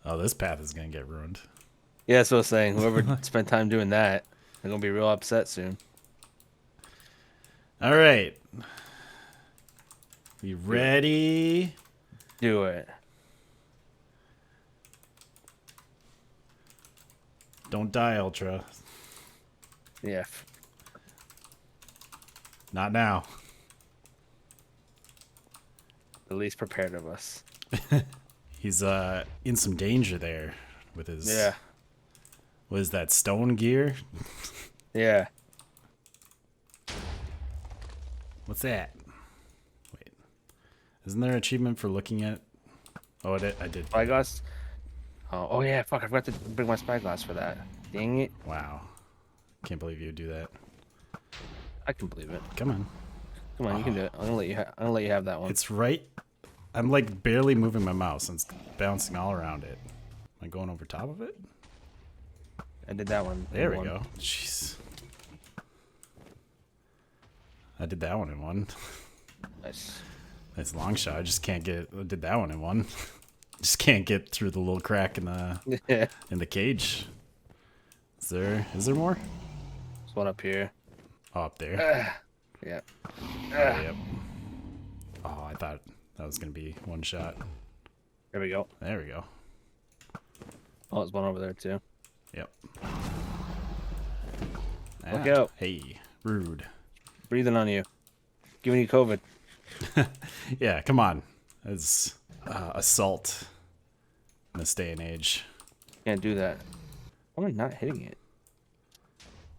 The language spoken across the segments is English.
Oh, this path is gonna get ruined. Yeah, that's what I was saying. Whoever spent time doing that, they're gonna be real upset soon. All right. You ready? Do it. Don't die, Ultra. Yeah. Not now. The least prepared of us. He's in some danger there with his Yeah. what is that, stone gear? Yeah. What's that? Wait. Isn't there an achievement for looking at I did. Spyglass? Oh yeah, fuck, I forgot to bring my spyglass for that. Dang it. Wow. Can't believe you would do that. I can believe it. Come on. Come on, you can do it. I'm gonna let you have that one. It's right. I'm like barely moving my mouse and it's bouncing all around it. Am I going over top of it? I did that one. There we go. Jeez. I did that one in one. Nice. Nice long shot. I just can't get. I did that one in one. Just can't get through the little crack in the cage. Is there more? There's one up here. Oh, up there. Yeah. Yep. Oh, I thought that was gonna be one shot. There we go. There we go. Oh, there's one over there too. Yep. Look out. Hey, rude. Breathing on you. Giving you COVID. Yeah, come on. It's assault in this day and age. Can't do that. Why am I not hitting it?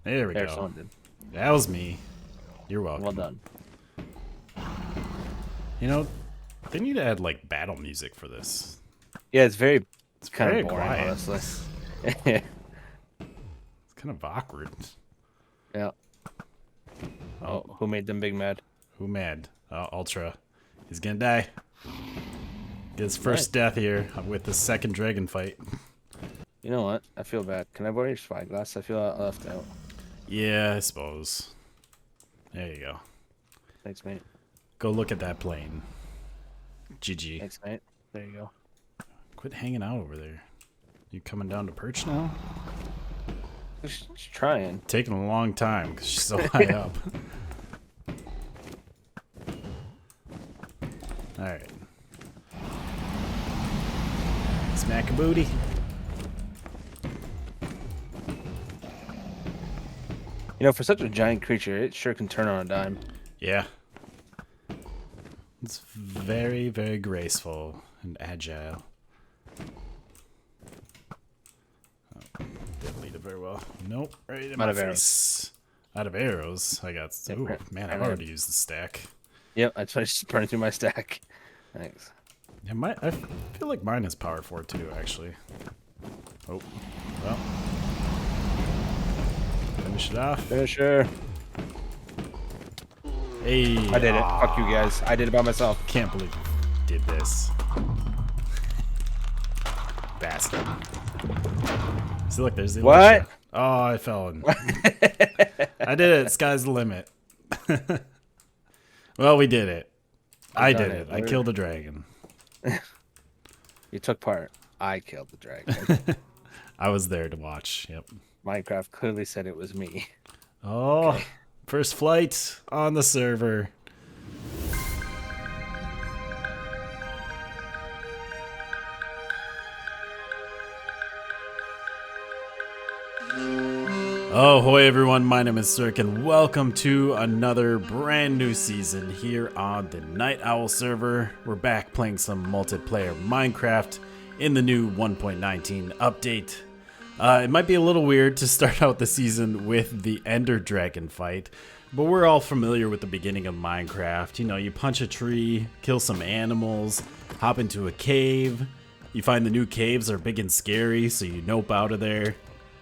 There we There, go. someone did. That was me. You're welcome. Well done. You know, they need to add like battle music for this. Yeah, it's kind very of boring, quiet. honestly. It's kind of awkward. Yeah. Oh, who made them big mad? Who mad? Ultra. He's gonna die. Get his first death here with the second dragon fight. You know what? I feel bad. Can I borrow your spyglass? I feel left out. Yeah, I suppose. There you go. Thanks, mate. Go look at that plane. GG. Thanks, mate. There you go. Quit hanging out over there. You coming down to perch now? Just trying. Taking a long time because she's so high up. Alright. Smack a booty. You know, for such a giant creature, it sure can turn on a dime. Yeah. It's very, very graceful and agile. Oh, didn't lead it very well. Nope, right in my face. Out of arrows. I got. Ooh, man, I've already used the stack. Yep, I just burned through my stack. Thanks. Yeah, I feel like mine has power 4 too, actually. Oh, well. Finish it off. Finisher. Hey. I did it. Fuck you guys. I did it by myself. Can't believe you did this. Bastard. See, look, there's the What? illusion. Oh, I fell in. I did it. Sky's the limit. Well, we did it. I did it. I killed a dragon. You took part. I killed the dragon. I was there to watch. Yep. Minecraft clearly said it was me. Oh, Okay. First flight on the server. Oh, hoy everyone, my name is Cirque and welcome to another brand new season here on the Night Owl server. We're back playing some multiplayer Minecraft in the new 1.19 update. It might be a little weird to start out the season with the Ender Dragon fight, but we're all familiar with the beginning of Minecraft. You know, you punch a tree, kill some animals, hop into a cave. You find the new caves are big and scary, so you nope out of there.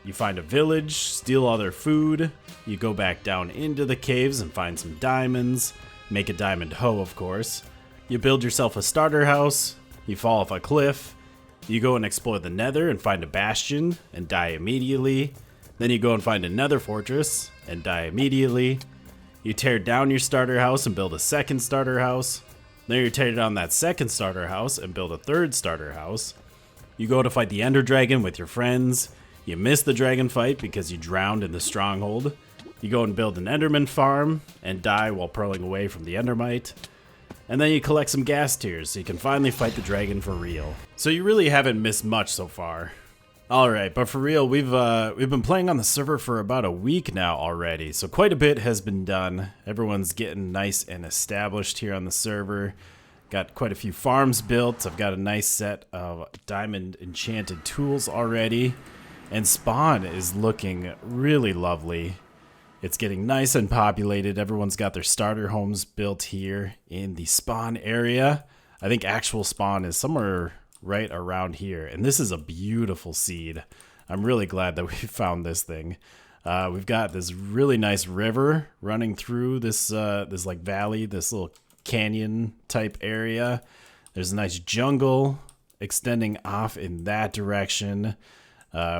You find a village, steal all their food. You go back down into the caves and find some diamonds. Make a diamond hoe, of course. You build yourself a starter house. You fall off a cliff. You go and explore the nether and find a bastion and die immediately. Then you go and find another fortress and die immediately. You tear down your starter house and build a second starter house. Then you tear down that second starter house and build a third starter house. You go to fight the Ender Dragon with your friends. You miss the dragon fight because you drowned in the stronghold. You go and build an Enderman farm and die while purling away from the Endermite. And then you collect some gas tears so you can finally fight the dragon for real. So you really haven't missed much so far. Alright, but for real, we've been playing on the server for about a week now already, so quite a bit has been done. Everyone's getting nice and established here on the server. Got quite a few farms built. I've got a nice set of diamond enchanted tools already. And spawn is looking really lovely. It's getting nice and populated. Everyone's got their starter homes built here in the spawn area. I think actual spawn is somewhere right around here, and this is a beautiful seed. I'm really glad that we found this thing. We've got this really nice river running through this this like valley, this little canyon type area. There's a nice jungle extending off in that direction.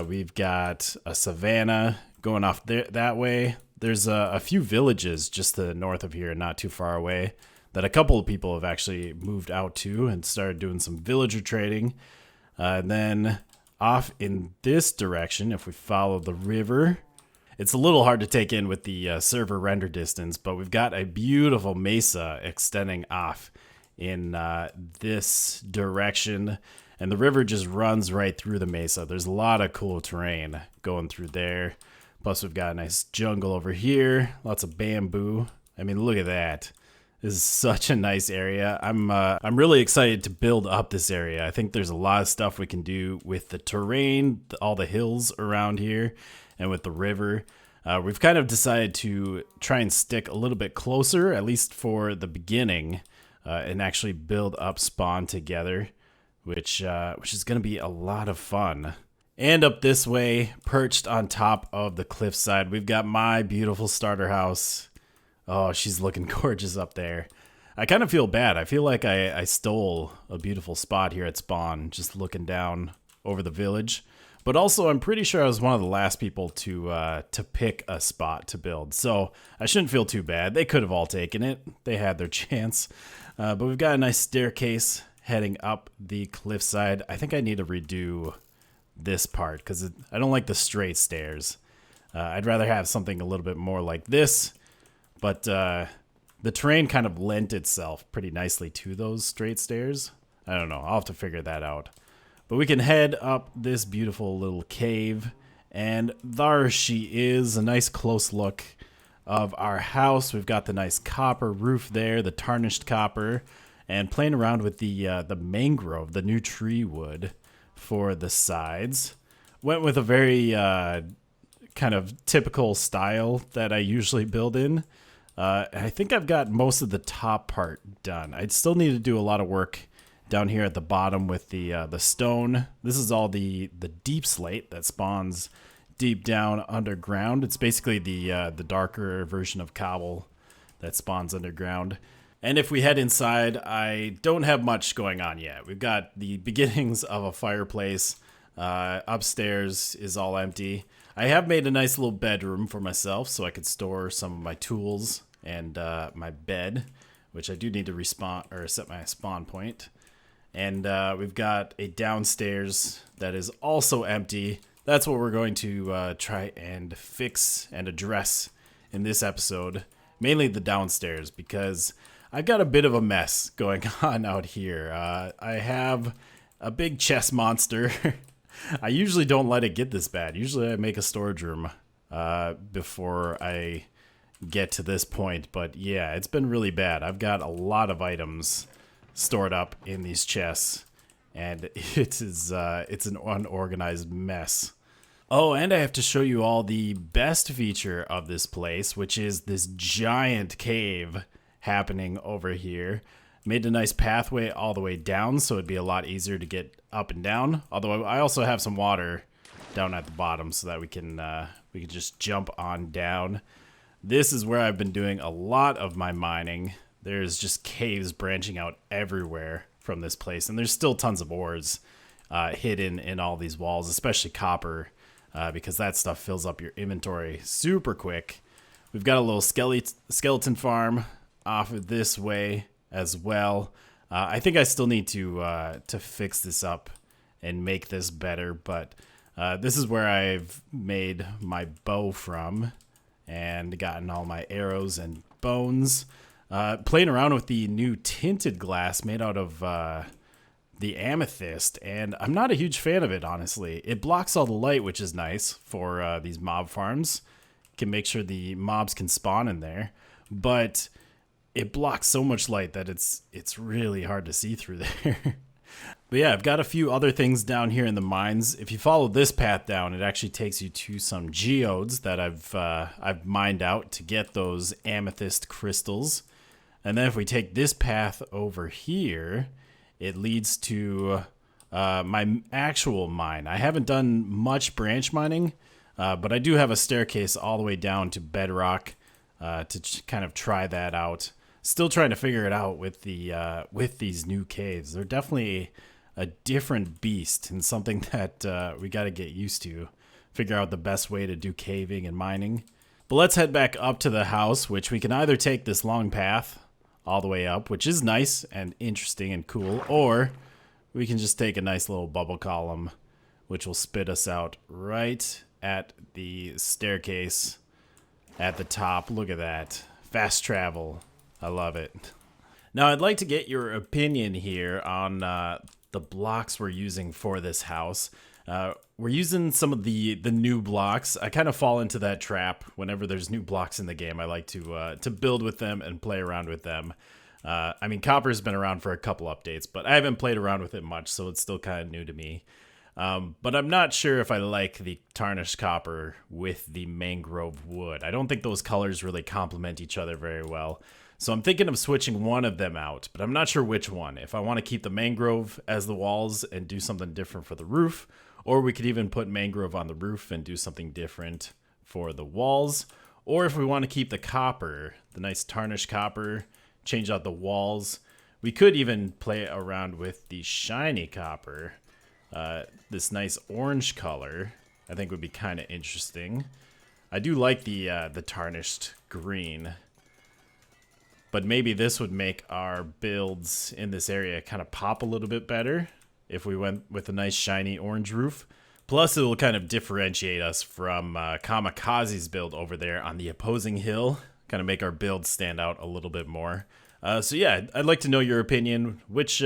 We've got a savanna going off there that way. There's a few villages just to the north of here, not too far away, that a couple of people have actually moved out to and started doing some villager trading. And then off in this direction, if we follow the river, it's a little hard to take in with the server render distance, but we've got a beautiful mesa extending off in this direction. And the river just runs right through the mesa. There's a lot of cool terrain going through there. Plus we've got a nice jungle over here, lots of bamboo. I mean, look at that. This is such a nice area. I'm really excited to build up this area. I think there's a lot of stuff we can do with the terrain, all the hills around here, and with the river. We've kind of decided to try and stick a little bit closer, at least for the beginning, and actually build up spawn together, which is going to be a lot of fun. And up this way, perched on top of the cliffside, we've got my beautiful starter house. Oh, she's looking gorgeous up there. I kind of feel bad. I feel like I stole a beautiful spot here at spawn, just looking down over the village. But also, I'm pretty sure I was one of the last people to pick a spot to build. So I shouldn't feel too bad. They could have all taken it. They had their chance. But we've got a nice staircase heading up the cliffside. I think I need to redo this part because I don't like the straight stairs. I'd rather have something a little bit more like this. But the terrain kind of lent itself pretty nicely to those straight stairs. I don't know. I'll have to figure that out. But we can head up this beautiful little cave. And there she is. A nice close look of our house. We've got the nice copper roof there, the tarnished copper. And playing around with the mangrove, the new tree wood for the sides. Went with a very kind of typical style that I usually build in. I think I've got most of the top part done. I'd still need to do a lot of work down here at the bottom with the stone. This is all the deep slate that spawns deep down underground. It's basically the darker version of cobble that spawns underground. And if we head inside, I don't have much going on yet. We've got the beginnings of a fireplace. Upstairs is all empty. I have made a nice little bedroom for myself so I could store some of my tools and my bed, which I do need to set my spawn point. And we've got a downstairs that is also empty. That's what we're going to try and fix and address in this episode. Mainly the downstairs, because I've got a bit of a mess going on out here. I have a big chest monster. I usually don't let it get this bad. Usually I make a storage room before I get to this point. But yeah, it's been really bad. I've got a lot of items stored up in these chests, and it's an unorganized mess. Oh, and I have to show you all the best feature of this place, which is this giant cave happening over here. Made a nice pathway all the way down, so it'd be a lot easier to get up and down. Although I also have some water down at the bottom so that we can just jump on down. This is where I've been doing a lot of my mining. There's just caves branching out everywhere from this place, and there's still tons of ores hidden in all these walls, especially copper, because that stuff fills up your inventory super quick. We've got a little skeleton farm off of this way as well. I think I still need to fix this up and make this better, but this is where I've made my bow from and gotten all my arrows and bones. Playing around with the new tinted glass made out of the amethyst, and I'm not a huge fan of it, honestly. It blocks all the light, which is nice for these mob farms. Can make sure the mobs can spawn in there, but it blocks so much light that it's really hard to see through there. But yeah, I've got a few other things down here in the mines. If you follow this path down, it actually takes you to some geodes that I've mined out to get those amethyst crystals. And then if we take this path over here, it leads to my actual mine. I haven't done much branch mining, but I do have a staircase all the way down to bedrock to kind of try that out. Still trying to figure it out with these new caves. They're definitely a different beast and something that we got to get used to. Figure out the best way to do caving and mining. But let's head back up to the house, which we can either take this long path all the way up, which is nice and interesting and cool, or we can just take a nice little bubble column, which will spit us out right at the staircase at the top. Look at that. Fast travel. I love it. Now, I'd like to get your opinion here on the blocks we're using for this house. We're using some of the new blocks. I kind of fall into that trap whenever there's new blocks in the game. I like to build with them and play around with them. I mean, copper's been around for a couple updates, but I haven't played around with it much, so it's still kind of new to me. But I'm not sure if I like the tarnished copper with the mangrove wood. I don't think those colors really complement each other very well. So I'm thinking of switching one of them out, but I'm not sure which one. If I want to keep the mangrove as the walls and do something different for the roof, or we could even put mangrove on the roof and do something different for the walls, or if we want to keep the copper, the nice tarnished copper, change out the walls. We could even play around with the shiny copper. This nice orange color, I think would be kind of interesting. I do like the tarnished green. But maybe this would make our builds in this area kind of pop a little bit better if we went with a nice shiny orange roof. Plus, it will kind of differentiate us from Kamikaze's build over there on the opposing hill. Kind of make our build stand out a little bit more. So yeah, I'd like to know your opinion. Which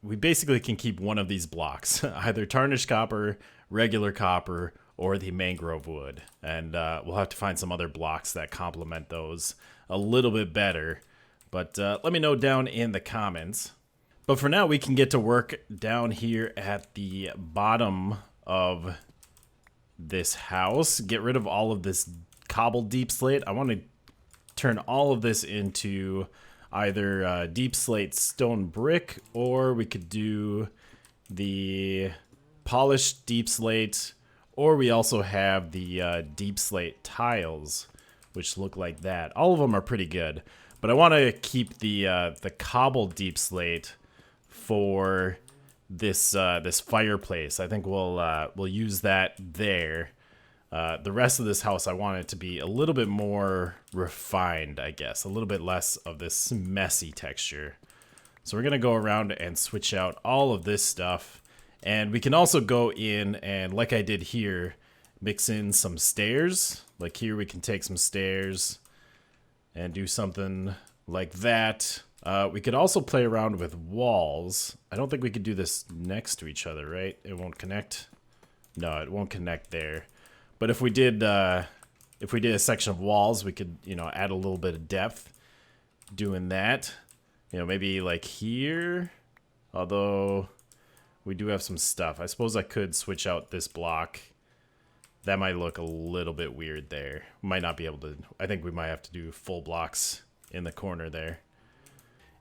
we basically can keep one of these blocks. Either tarnished copper, regular copper, or the mangrove wood. And we'll have to find some other blocks that complement those a little bit better. But let me know down in the comments. But for now, we can get to work down here at the bottom of this house. Get rid of all of this cobbled deep slate. I want to turn all of this into either deep slate stone brick, or we could do the polished deep slate, or we also have the deep slate tiles, which look like that. All of them are pretty good. But I want to keep the cobbled deep slate for this this fireplace. I think we'll use that there. The rest of this house, I want it to be a little bit more refined, I guess. A little bit less of this messy texture. So we're going to go around and switch out all of this stuff. And we can also go in and, like I did here, mix in some stairs. Like here we can take some stairs and do something like that. We could also play around with walls. I don't think we could do this next to each other, right? It won't connect. No, it won't connect there. But if we did a section of walls, we could, add a little bit of depth doing that. Maybe like here. Although we do have some stuff. I suppose I could switch out this block. That might look a little bit weird there. Might not be able to. I think we might have to do full blocks in the corner there.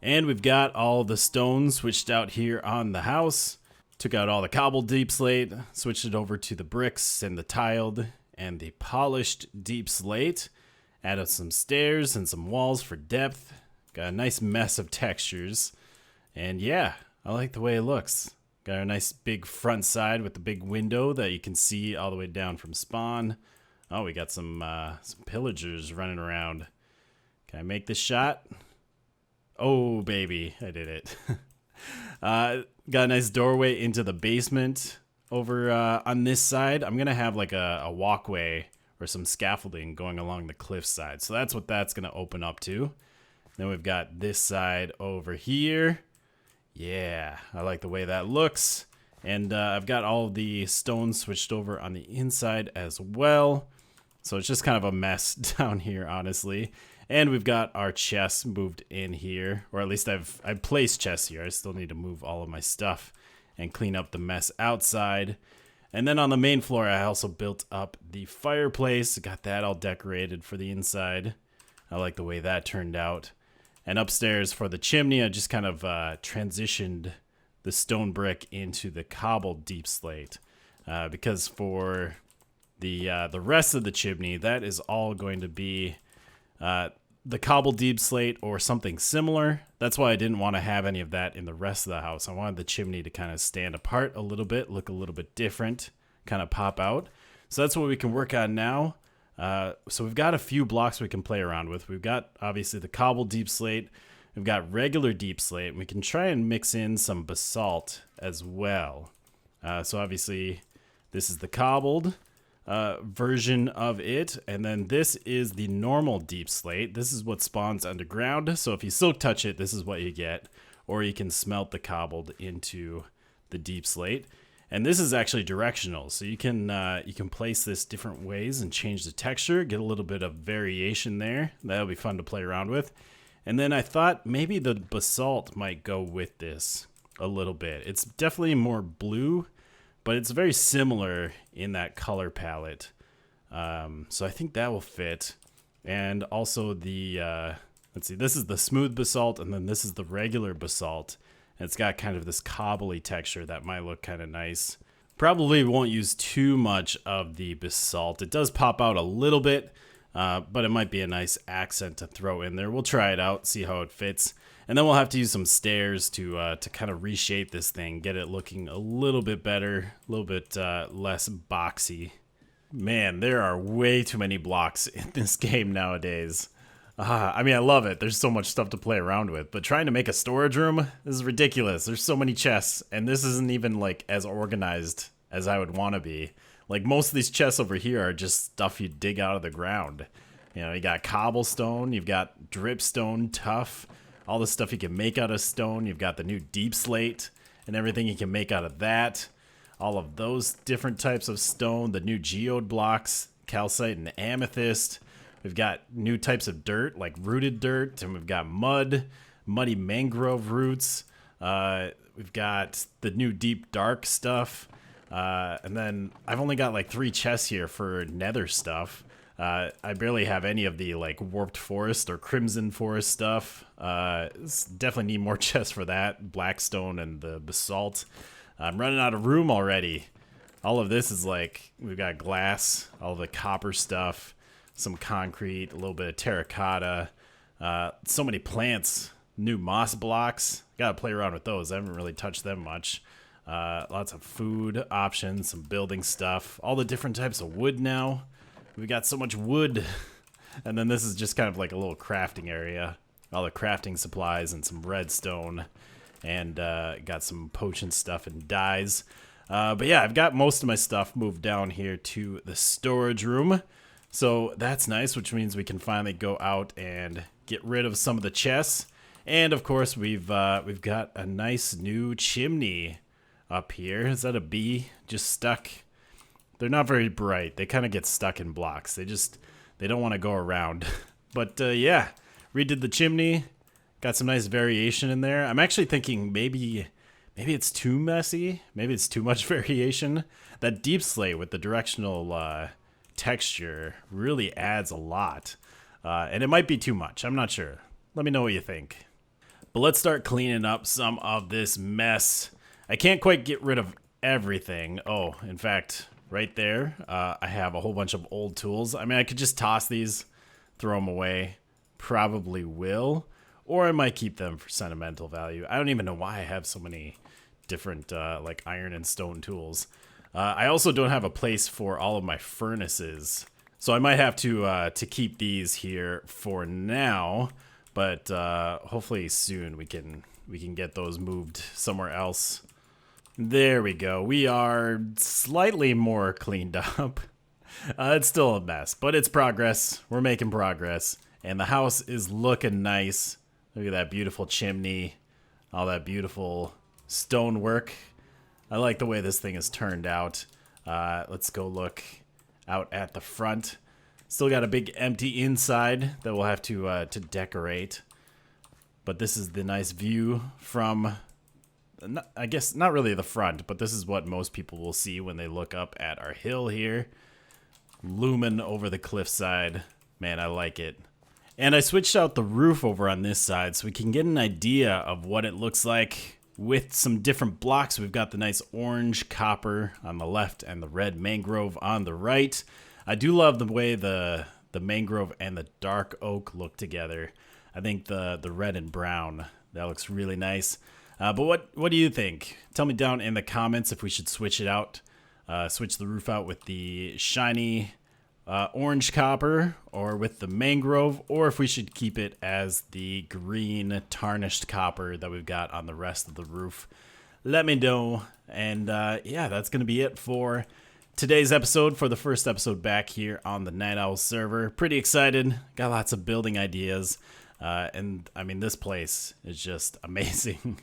And we've got all the stones switched out here on the house. Took out all the cobbled deep slate, switched it over to the bricks and the tiled and the polished deep slate. Added some stairs and some walls for depth. Got a nice mess of textures. And yeah, I like the way it looks. Got a nice big front side with the big window that you can see all the way down from spawn. Oh, we got some pillagers running around. Can I make this shot? Oh, baby, I did it. Got a nice doorway into the basement over on this side. I'm going to have like a walkway or some scaffolding going along the cliffside. So that's what that's going to open up to. Then we've got this side over here. Yeah, I like the way that looks. And I've got all of the stones switched over on the inside as well. So it's just kind of a mess down here, honestly. And we've got our chests moved in here, or at least I've placed chests here. I still need to move all of my stuff and clean up the mess outside. And then on the main floor, I also built up the fireplace. Got that all decorated for the inside. I like the way that turned out. And upstairs for the chimney, I just kind of transitioned the stone brick into the cobbled deep slate. Because for the rest of the chimney, that is all going to be the cobbled deep slate or something similar. That's why I didn't want to have any of that in the rest of the house. I wanted the chimney to kind of stand apart a little bit, look a little bit different, kind of pop out. So that's what we can work on now. So we've got a few blocks we can play around with. We've got obviously the cobbled deep slate. We've got regular deep slate. And we can try and mix in some basalt as well. So obviously this is the cobbled version of it, and then this is the normal deep slate. This is what spawns underground, so if you silk touch it, this is what you get, or you can smelt the cobbled into the deep slate. And this is actually directional, so you can place this different ways and change the texture, get a little bit of variation there. That'll be fun to play around with. And then I thought maybe the basalt might go with this a little bit. It's definitely more blue, but it's very similar in that color palette. So I think that will fit. And also the, let's see, this is the smooth basalt, and then this is the regular basalt. And it's got kind of this cobbly texture that might look kind of nice. Probably won't use too much of the basalt. It does pop out a little bit, but it might be a nice accent to throw in there. We'll try it out, see how it fits. And then we'll have to use some stairs to kind of reshape this thing, get it looking a little bit better, a little bit less boxy. Man, there are way too many blocks in this game nowadays. I mean, I love it. There's so much stuff to play around with, but trying to make a storage room, this is ridiculous. There's so many chests, and this isn't even like as organized as I would want to be. Like most of these chests over here are just stuff you dig out of the ground. You know, you got cobblestone, you've got dripstone, tuff, all the stuff you can make out of stone. You've got the new deep slate and everything you can make out of that. All of those different types of stone, the new geode blocks, calcite and amethyst. We've got new types of dirt, like rooted dirt, and we've got mud, muddy mangrove roots. We've got the new deep dark stuff. And then I've only got like 3 chests here for nether stuff. I barely have any of the like warped forest or crimson forest stuff. Definitely need more chests for that. Blackstone and the basalt. I'm running out of room already. All of this is like, we've got glass, all the copper stuff, some concrete, a little bit of terracotta, so many plants, new moss blocks. Gotta play around with those. I haven't really touched them much. Lots of food options, some building stuff, all the different types of wood now. We've got so much wood. And then this is just kind of like a little crafting area. All the crafting supplies and some redstone. And got some potion stuff and dyes. But yeah, I've got most of my stuff moved down here to the storage room. So that's nice, which means we can finally go out and get rid of some of the chests. And of course, we've got a nice new chimney up here. Is that a bee just stuck? They're not very bright. They kind of get stuck in blocks. They don't want to go around. But yeah, redid the chimney. Got some nice variation in there. I'm actually thinking maybe it's too messy. Maybe it's too much variation. That deep slate with the directional texture really adds a lot. And it might be too much. I'm not sure. Let me know what you think. But let's start cleaning up some of this mess. I can't quite get rid of everything. Oh, in fact, right there, I have a whole bunch of old tools. I mean, I could just toss these, throw them away. Probably will. Or I might keep them for sentimental value. I don't even know why I have so many different like iron and stone tools. I also don't have a place for all of my furnaces. So I might have to keep these here for now. But hopefully soon we can we can get those moved somewhere else. There we go. We are slightly more cleaned up. It's still a mess, but it's progress. We're making progress. And the house is looking nice. Look at that beautiful chimney. All that beautiful stonework. I like the way this thing is turned out. Let's go look out at the front. Still got a big empty inside that we'll have to decorate. But this is the nice view from... I guess not really the front, but this is what most people will see when they look up at our hill here. Looming over the cliffside. Man, I like it. And I switched out the roof over on this side so we can get an idea of what it looks like with some different blocks. We've got the nice orange copper on the left and the red mangrove on the right. I do love the way the mangrove and the dark oak look together. I think the red and brown, that looks really nice. But what do you think? Tell me down in the comments if we should switch it out. Switch the roof out with the shiny orange copper or with the mangrove, or if we should keep it as the green tarnished copper that we've got on the rest of the roof. Let me know. And yeah, that's going to be it for today's episode, for the first episode back here on the Night Owl server. Pretty excited. Got lots of building ideas. And I mean, this place is just amazing.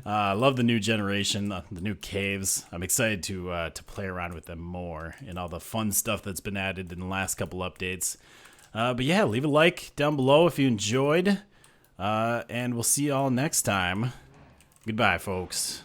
I love the new generation, the new caves. I'm excited to play around with them more and all the fun stuff that's been added in the last couple updates. But yeah, leave a like down below if you enjoyed. And we'll see you all next time. Goodbye, folks.